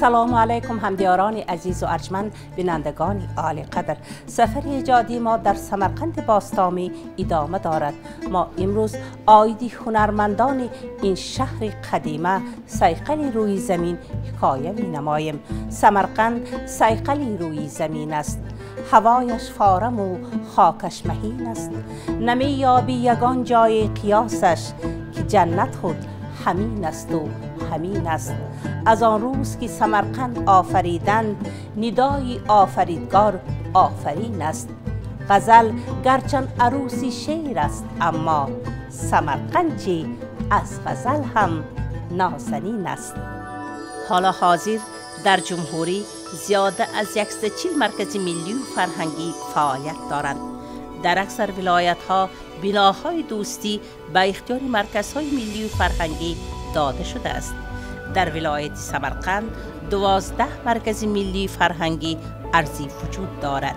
سلام علیکم همدیاران عزیز و ارجمند بینندگان عالی قدر. سفر ایجادی ما در سمرقند باستامی ادامه دارد. ما امروز آیدی هنرمندان این شهر قدیمه صیقلی روی زمین حکایه می نماییم. سمرقند صیقلی روی زمین است، هوایش فارم و خاکش مهین است. نمی یابی یگان جای قیاسش که جنت خود همین است و همین است. از آن روز که سمرقند آفریدند، ندای آفریدگار آفرین است. غزل گرچند عروسی شعر است، اما سمرقند چی از غزل هم نازنین است. حالا حاضر در جمهوری زیاده از 140 مرکز ملی و فرهنگی فعالیت دارند. در اکثر ولایت ها بناهای دوستی به اختیار مرکزهای ملی و فرهنگی داده شده است. در ولایت سمرقند 12 مرکز ملی فرهنگی ارضی وجود دارد.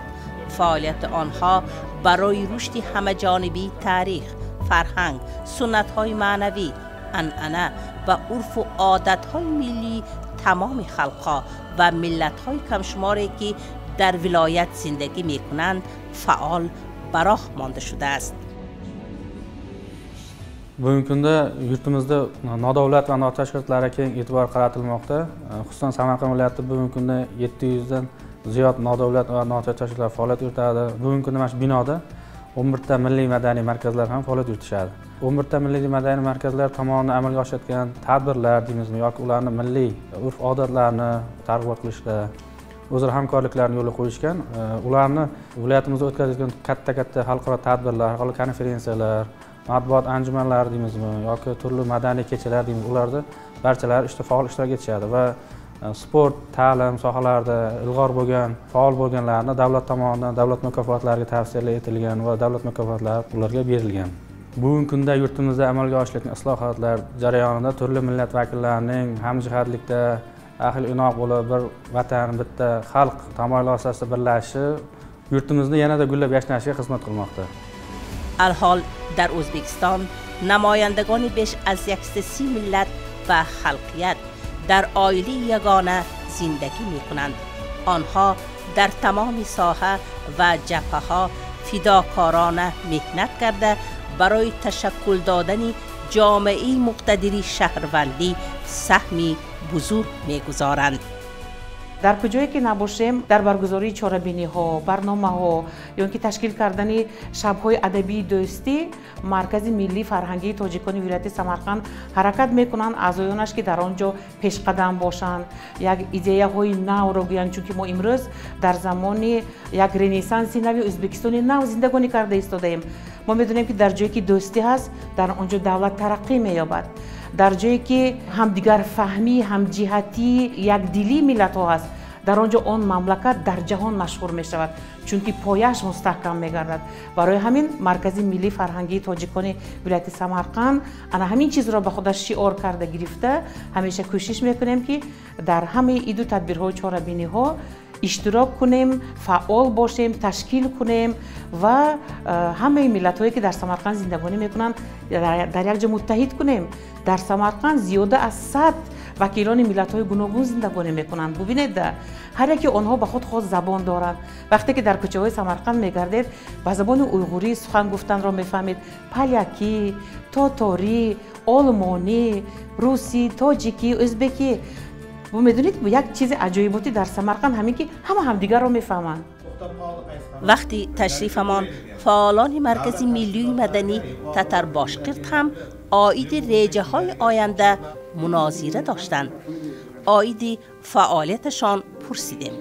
فعالیت آنها برای رشد همه‌جانبی تاریخ، فرهنگ، سنت‌های معنوی، عنعنه و عرف و عادت‌های ملی تمام خلق‌ها و ملت‌های کمشماری که در ولایت زندگی می‌کنند فعال براه مانده شده است. Bugungi kunda yurtimizda nodavlat va notashabbuslarga keng e'tibor qaratilmoqda. Xususan Samarqand viloyatida bugungi kunda 700 dan ziyod nodavlat va notashabbuslar faoliyat yuritadi. Bugungi kunda mana shu binoda 11 ta milliy madaniy markazlar ham faoliyat yuritishadi. 11 ta milliy madaniy markazlar tomonidan amalga oshayotgan tadbirlar deymizmi yoki ularni milliy urf-odatlarni targ'ibot qilishda o'zaro hamkorliklarni yo'lga qo'yishgan. Ularni viloyatimizda o'tkazilgan katta xalqaro tadbirlar, xalqaro konferensiyalar, matbuot anjumanlari deymizmi yoki turli madaniy kechalar deymiz, ularda barchalari faol ishtirok etishadi va sport, ta'lim sohalarida ilg'or bo'lgan, faol bo'lganlarni davlat tomonidan davlat mukofotlariga tavsiya etilgan va davlat mukofotlari ularga berilgan. Bugungi kunda yurtimizda amalga oshirilgan islohotlar jarayonida turli millat vakillarining hamjihatlikda ahil-inoq bo'lib bir vatan, bitta xalq tamoyili asosida birlashishi yurtimizni yanada gullab yashnashiga xizmat qilmoqda. الحال در ازبکستان نمایندگان بیش از 130 ملت و خلقیت در عائله یگانه زندگی می کنند. آنها در تمام ساحه و جبهه ها فداکارانه مهنت کرده برای تشکل دادن جامعه مقتدری شهروندی سهمی بزرگ می گذارند. در کجایی که نباشیم در برگزاری چهاربینی ها، برنامه ها یا اینکه تشکیل کردن شب های ادبی دوستی، مرکز ملی فرهنگی تاجیکان ولایت سمرقند حرکت میکنند اعضایانش که در آنجا پیش قدم باشند، یک ایده های نو را گویند، چون که ما امروز در زمان یک رنسانس نوی ازبکستان نو زندگانی کرده ایستادیم. ما میدونیم که در جایی که دوستی هست در آنجا دولت ترقی مییابد. در جایی که همدیگر فهمی، همجهتی، یک دلی ملت ها هست، در آنجا آن مملکت در جهان مشهور می شود، چون که پایش مستحکم می گردد. برای همین مرکز ملی فرهنگی تاجیکان ولایت سمرقند انا همین چیز را به خودش شعار کرده گرفته. همیشه کوشش میکنیم که در همه ایدو تدبیرها، چهاربینی ها اشتراک کنیم، فعال باشیم، تشکیل کنیم و همه ملت‌هایی که در سمرقند زندگانی میکنند در یک جا متحد کنیم. در سمرقند زیاده از 100 وکیلان ملت‌های گوناگون زندگانی میکنند. ببینید هر یکی آنها به خود خاص زبان دارند. وقتی که در کوچه‌های سمرقند میگردید به زبان اویغوری سخن گفتن را میفهمید، پالیاکی، تاتاری، آلمانی، روسی، تاجیکی، ازبکی. و میدونید یک چیز عجایباتی در سمرقند همین که همدیگر رو میفهمند. وقتی تشریفمان فعالان مرکز ملی مدنی تتر باشقرت هم عاید ریجه های آینده مناظره داشتند. عاید فعالیتشان پرسیدیم.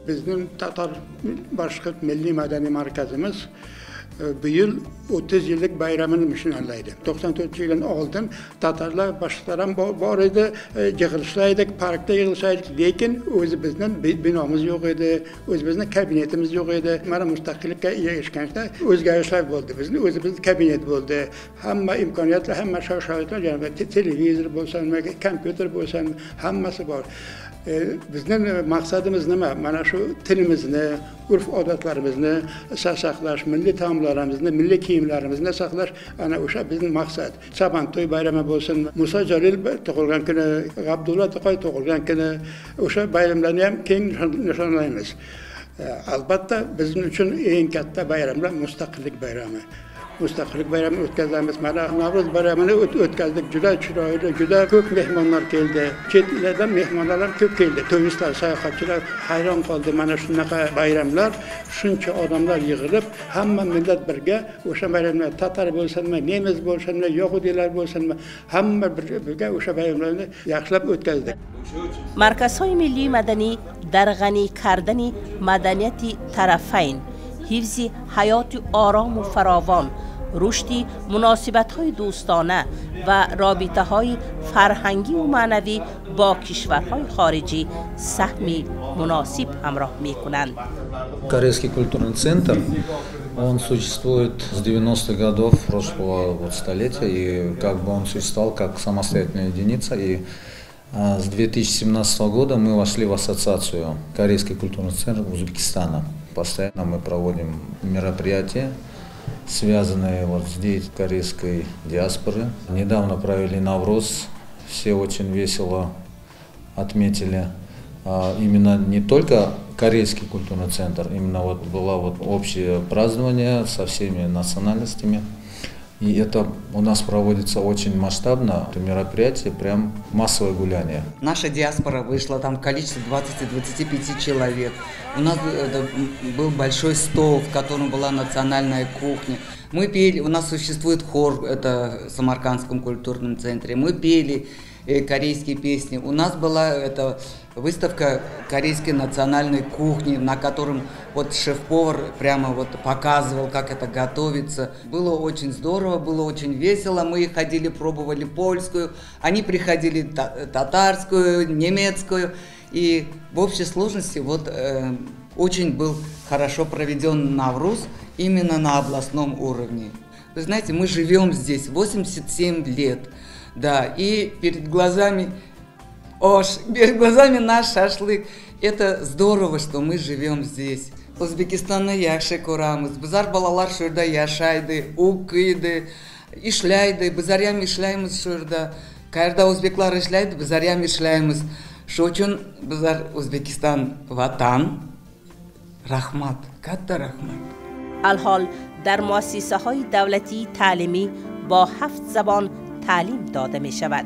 Bizim Tatar Başkent Milli Medeni Merkezimiz bu yıl 30 yıllık bayramını nişanlaydı. 94 yılın oldun Tatarlar başkalarım var idi, yığılışlaydık, parkta yığılışaydık. Lakin özümüzün binamız yok idi, özümüzün kabinetimiz yok idi. Bana müstakillikle erişkende özgürlükler oldu. Bizim özümüzün kabinet oldu. Hamma imkaniyatlar, hamma şahitler, yani televizyon bolsan, kompüter bolsan, hamması var. Bizning maqsadimiz nima? Mana shu tilimizni, urf-odatlarimizni saqlash, milliy taomlarimizni, milliy kiyimlarimizni saqlash ana o'sha bizning maqsad. Sabanto'y bayrami bo'lsin, Musa Jalil tug'ilgan kuni, Abdulla To'qay tug'ilgan kuni, o'sha bayramlarni ham keng nishonlaymiz. Albatta bizning uchun eng katta bayramlar Mustaqillik bayrami. Mustaqillik bayramini o'tkazamiz. Mana Navro'z bayramini o'tkazdik. Juda chiroyli, juda ko'p mehmonlar keldi. Chet eldan mehmonlar ko'p keldi. Turistlar, sayohatchilar hayron qoldi. Mana shunaqa bayramlar, shuncha odamlar yig'ilib, hamma millat birga o'sha bayramlar, tatar bo'lsinmi, nemis bo'lsinmi, yahudiylar bo'lsinmi, hamma birga o'sha bayramlarni yaxshilab o'tkazdik. مرکزهای ملی مدنی در غنی کردن مدنیت طرفین، حفظ حیات آرام و فراوان، رشد مناسبت‌های دوستانه و رابطه‌های فرهنگی و معنوی با کشورهای خارجی سهمی مناسب همراه می‌کنند. Корейский культурный центр, он существует с 90-х годов прошлого столетия, и как бы он существовал как самостоятельная единица, и с 2017 года мы вошли в ассоциацию Корейский культурный центр Узбекистана. Постоянно мы проводим мероприятия, связанные с деятельностью корейской диаспоры. Недавно провели Навроз, все очень весело отметили. Именно не только Корейский культурный центр, именно было общее празднование со всеми национальностями. И это у нас проводится очень масштабно, это мероприятие, прям массовое гуляние. Наша диаспора вышла там в количестве 20-25 человек. У нас был большой стол, в котором была национальная кухня. Мы пели, у нас существует хор, это в Самаркандском культурном центре. Мы пели корейские песни. У нас была выставка корейской национальной кухни, на котором шеф-повар прямо показывал, как это готовится. Было очень здорово, было очень весело. Мы ходили, пробовали польскую, они приходили татарскую, немецкую. И в общей сложности очень был хорошо проведен Навруз именно на областном уровне. Вы знаете, мы живем здесь 87 лет. Да, и перед глазами наш шашлык. Это здорово, что мы живем здесь. Узбекистанны яхшы көреміз. Бізар балалар шурда яшайды, укиды, ишлайды. Бізарям ишлаймыз шурда. Кайда узбеклар ишлайды, бізарям ишлаймыз. Шу үчүн бізар Узбекистан ватан. Рахмат, катта рахмат. الحال در مؤسسه‌های دولتی تعلیمی با 7 زبان تعلیم داده می شود.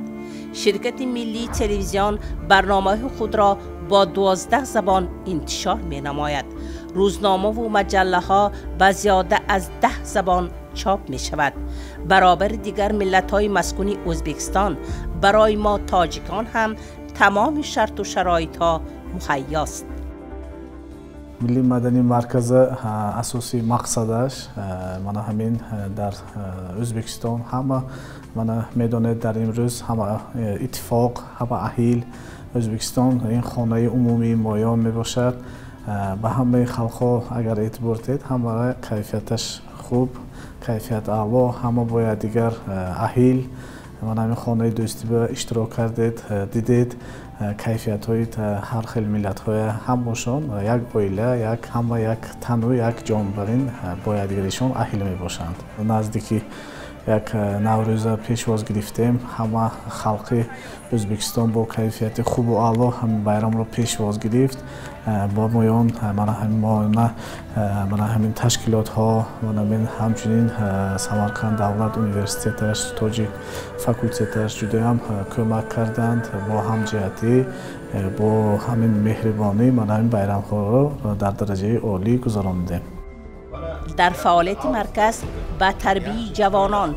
شرکت ملی تلویزیون برنامه خود را با 12 زبان انتشار می نماید. روزنامه و مجله ها به زیاده از 10 زبان چاپ می شود. برابر دیگر ملت های مسکونی ازبکستان، برای ما تاجیکان هم تمام شرط و شرایط ها مهیاست. ملی مدنی مرکز اساسی مقصدش من همین در ازبکستان همه من میدونه در امروز همه اتفاق همه اهل ازبکستان این خانه عمومی مایان می باشد. به همه خلقها اگر اعتبار دید همه کیفیتش خوب، کیفیت اعلا، همه باید دیگر اهل من همین خانه دوستی به اشتراک کردید، دیدید کیفیت های هر خیل ملت های همشون یک عائله، همه یک تن و یک جان برین باید دیگرشون اهل می باشند. نزدیکی یک نوروز پیشواز گرفتیم، همه خلق ازبکستان با کیفیت خوب و اعلا هم bayram رو پیشواز گرفت. با میان من همین تشکیلات ها من همچنین سمرقند دولت اونیورسیتش توجیک فاکولتش جدا هم کمک کردند با همجهتی با همین مهربانی من همین bayram ها رو در درجه عالی گذراندیم. در فعالیت مرکز به تربیت جوانان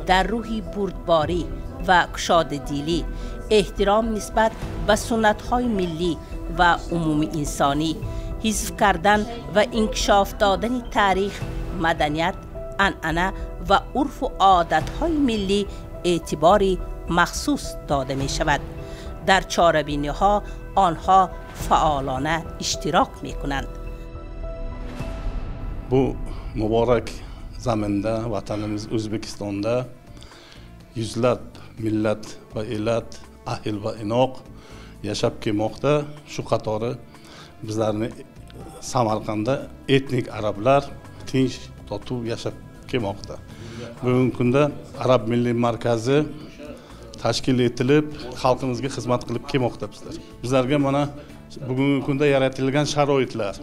در روحی بردباری و گشاده‌دلی، احترام نسبت به سنت‌های ملی و عمومی انسانی، حفظ کردن و انکشاف دادن تاریخ، مدنیت، عنعنه و عرف و عادت‌های ملی اعتباری مخصوص داده می شود. در چاره‌بینی‌ها آنها فعالانه اشتراک می کنند. Bu mübarek zamanda vatanimiz O'zbekistonda yuzlab millat va elat, ahil va inoq yashab kelmoqda. Shu qatori bizlarning Samarqandda etnik arablar tinch, totuv yashab kelmoqda. Bugungi kunda Arab Milliy markazi tashkil etilib, xalqimizga xizmat qilib kelmoqda bizlar. Bizlarga mana bugungi kunda yaratilgan sharoitlar,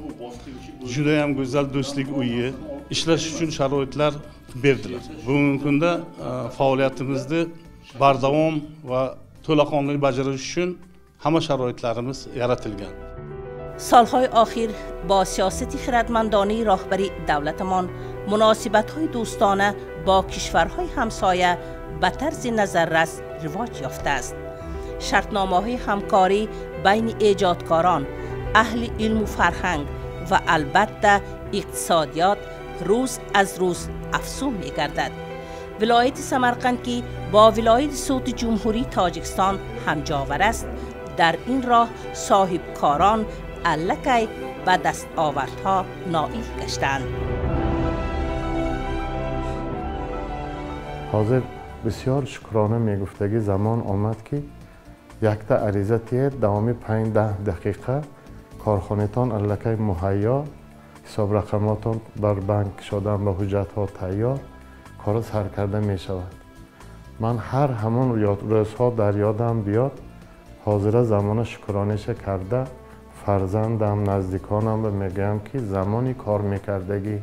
juda ham go'zal do'stlik uyi, ishlash uchun sharoitlar berdilar. Bugungi kunda faoliyatimizni bardavom va to'laqonli bajarish uchun hamma sharoitlarimiz yaratilgan. سالهای آخر با سیاست خردمندانه راهبری دولتمان مناسبت‌های دوستانه با کشورهای همسایه به طرز نظررس رواج یافته است. شرطنامه‌های همکاری بین ایجادکاران، اهل علم و فرهنگ و البته اقتصادیات روز از روز افزون می‌گردد. ولایت سمرقند که با ولایت صوت جمهوری تاجیکستان همجاور است، در این راه صاحب کاران الکی به دستاوردها نائل گشتند. حاضر بسیار شکرانه میگفتگی زمان آمد که یک تا عریضه تیر دوامی 5-10 دقیقه کارخانه‌تان الکی مهیا، حساب رقماتان بر بانک شدن و حجت‌ها تیار، کار سر کرده می شود. من هر همون روزها در یادم بیاد، حاضر زمان شکرانش کرده فرزندم، نزدیکانم به میگم که زمانی کار میکردگی،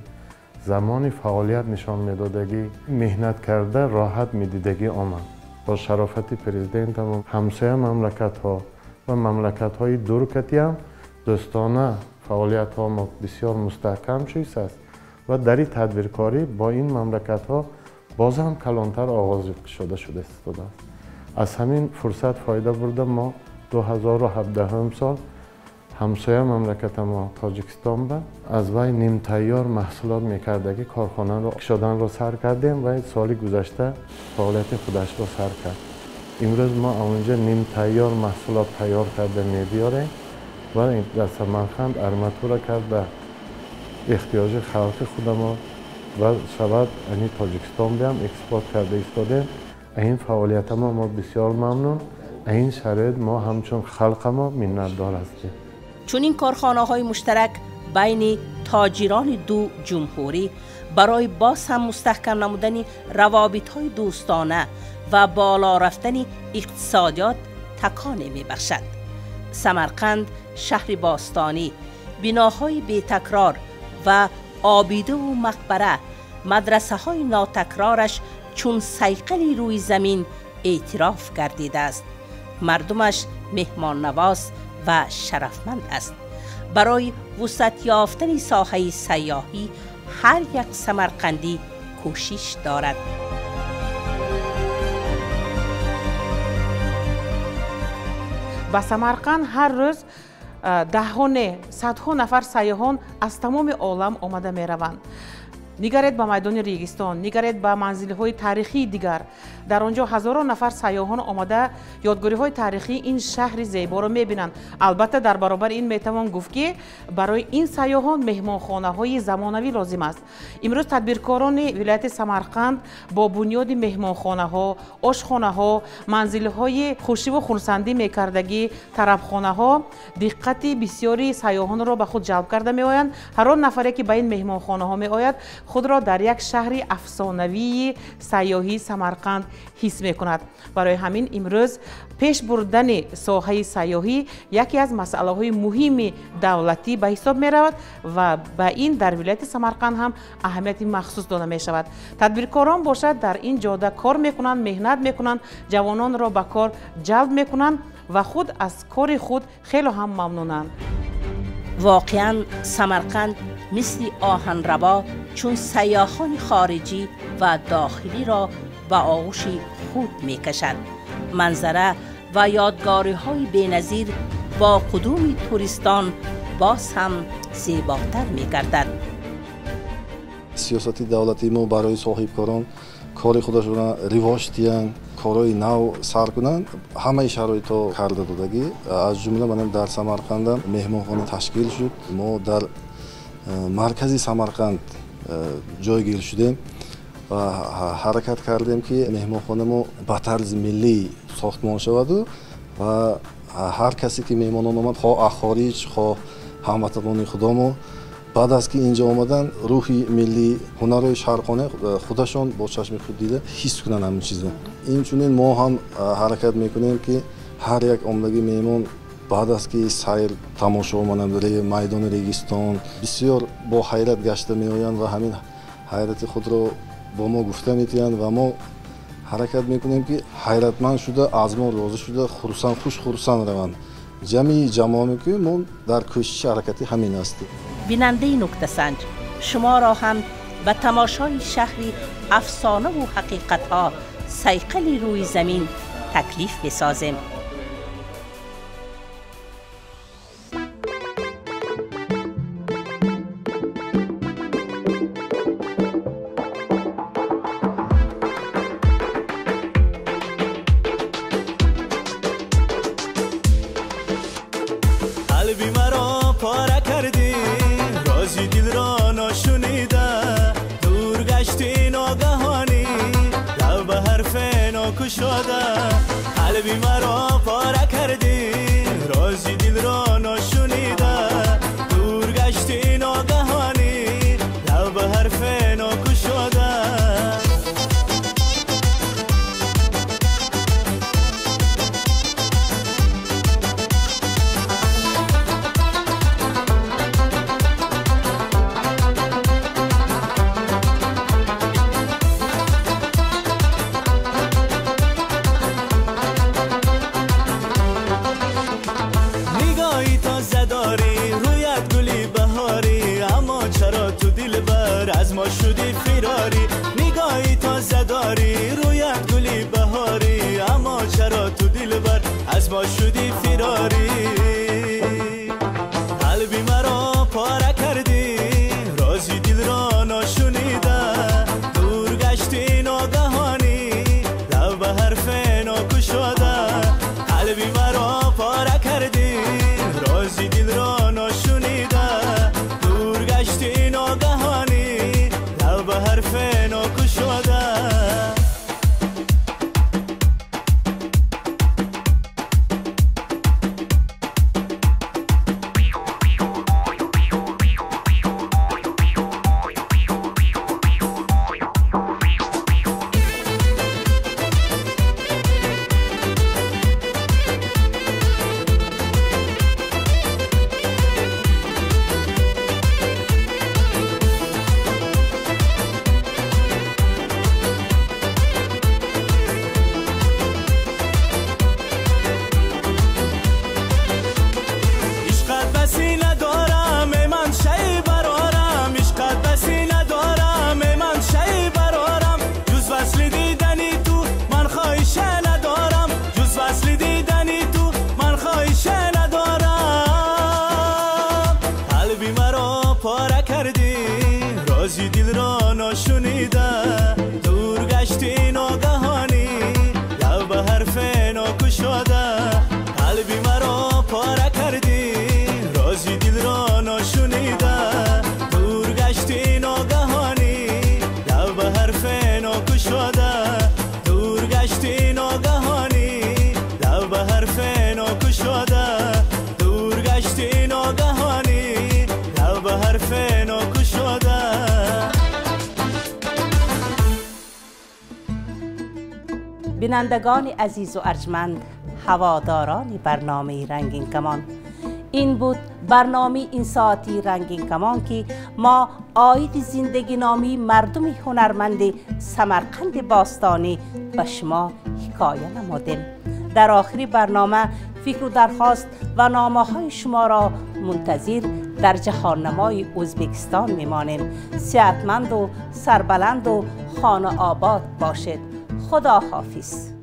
زمانی فعالیت نشان میدادگی، مهنت کرده راحت میدیدگی آمد. با شرافت پرزیدنتم همسایه مملکت ها و مملکت های دور کتیم دوستانه فعالیت ها ما بسیار مستحکم شیست است و در این تدبیرکاری با این مملکت ها باز هم کلانتر آغاز شده است. از همین فرصت فایده برده ما 2017 سال همسایه مملکت ما تاجیکستان به از وی نیم تیار محصولات میکردگی کارخانه را شدن را سر کردیم و سال گذشته فعالیت خودش را سر کرد. امروز ما اونجا نیم تیار محصولات تیار کرده میبیاریم و در سمرقند ارماتور کرده احتیاج خلق خود ما و شود این تاجیکستان بیام اکسپورت کرده ایستادیم. این فعالیت ما بسیار ممنون. این شرایط ما همچون خلق ما منتدار هستیم. چون این کارخانه های مشترک بین تاجران دو جمهوری برای باز هم مستحکم نمودن روابط های دوستانه و بالا رفتن اقتصادیات تکانه می بخشد. سمرقند شهر باستانی، بناهای بی تکرار و آبیده و مقبره، مدرسه های ناتکرارش چون سیقلی روی زمین اعتراف گردیده است. مردمش مهمان نواز و شرفمند است. برای وسعت یافتن ساحه سیاحی هر یک سمرقندی کوشش دارد. با سمرقند هر روز دهان صدها نفر سیاحان از تمام عالم آمده می روند. نگرید به میدان ریگستان، نگرید به منزل‌های تاریخی دیگر. در آنجا هزاران نفر سیاحان آمده یادگاری‌های تاریخی این شهر زیبا را می‌بینند. البته در برابر این میتوان گفت که برای این سیاحان مهمانخانه‌های زمانوی لازم است. امروز تدبیرکاران ولایت سمرقند با بنیاد مهمانخانه‌ها، آشخانه‌ها، منزل‌های خوشی و خرسندی می‌کردگی، طربخانه‌ها دقت بسیاری سیاحان را به خود جلب کرده می‌آیند. هر نفری که به این مهمانخانه‌ها می‌آید خود را در یک شهر افسانوی سیاحی سمرقند حس می‌کند. برای همین امروز پیش بردن ساحه سیاحی یکی از مسائل مهم دولتی به حساب می‌رود و به این در ولایت سمرقند هم اهمیت مخصوص داده می‌شود. تدبیرکاران باشد در این جاده کار می‌کنند، مهنت می‌کنند، جوانان را به کار جلب می‌کنند و خود از کار خود خیلی هم ممنونند. واقعاً سمرقند مثل آهنربا چون سیاحان خارجی و داخلی را به آغوش خود می‌کشد. منظره و یادگاری‌های بی‌نظیر با قدوم توریستان باز هم زیباتر می‌گردد. سیاست دولتی ما برای صاحبکاران کار خودشون را رواج دهند، کارهای نو سر کنند، همه شرایطها کرده دادگی. از جمله من در سمرقند مهمانخانه تشکیل شد. ما در مرکزی سمرقند جایگیر شدیم و حرکت کردیم که مهمانخانه ما به طرز ملی ساختمان شود و هر کسی که مهمانان آمد، خواه خارج خواه هموطنان خودمون بعد از که اینجا آمدن روحی ملی هنرهای شرقانه خودشان با چشم خود دیده حس کنن همین چیزا. این چونین ما هم حرکت میکنیم که هر یک عمدگی میمون بعد از که سیر تماشا مانند میدان ریگستان بسیار با حیرت گشته میآیند و همین حیرت خود را با ما گفته میتیند و ما حرکت میکنیم که حیرتمند شده از ما راضی شده خرسند خوش خرسند روند. جمعی جماعی که ما در کوشش حرکتی همین هستیم. بیننده نکته سنج شما را هم به تماشای شهری افسانه و حقیقت ها صیقلی روی زمین تکلیف بسازیم. قلبی مرا پاره کردی رازی دل را نشنیده دور گشتی ناگهانی لب به حرف ناکشاده قلبی مرا پاره کردی رازی دل را نشنیده دور گشتی ناگهانی لب به حرف ناکشاده از ما شدی فراری نگاهی تازه داری رویت گلی بهاری اما چرا تو دلبر از ما شدی فراری قلبی مرا پاره کردی رازی دل را نشنیده دور گشتی ناگهانی لب به حرف ناکشاده قلبی مرا پاره کردی رازی دل را نشنیده دور گشتی ناگهانی به حرف ناکشاده رازی دل را نشنیده دور گشتی ناگهانی لب به حرف ناکشاده قلبی مرا پاره کردی رازی دل را نشنیده دور گشتی ناگهانی لب به حرف ناکشاده دور گشتی ناگهانی لب به حرف ناکشاده دور گشتی ناگهانی لب به حرف ناکشاده. بینندگان عزیز و ارجمند هواداران برنامه رنگین کمان، این بود برنامه این ساعتی رنگین کمان که ما عاید زندگی نامی مردم هنرمند سمرقند باستانی به شما حکایه نمودیم. در آخر برنامه فکر و درخواست و نامه های شما را منتظر در جهاننمای ازبکستان میمانیم. صحتمند و سربلند و خانه آباد باشید. خدا حافظ.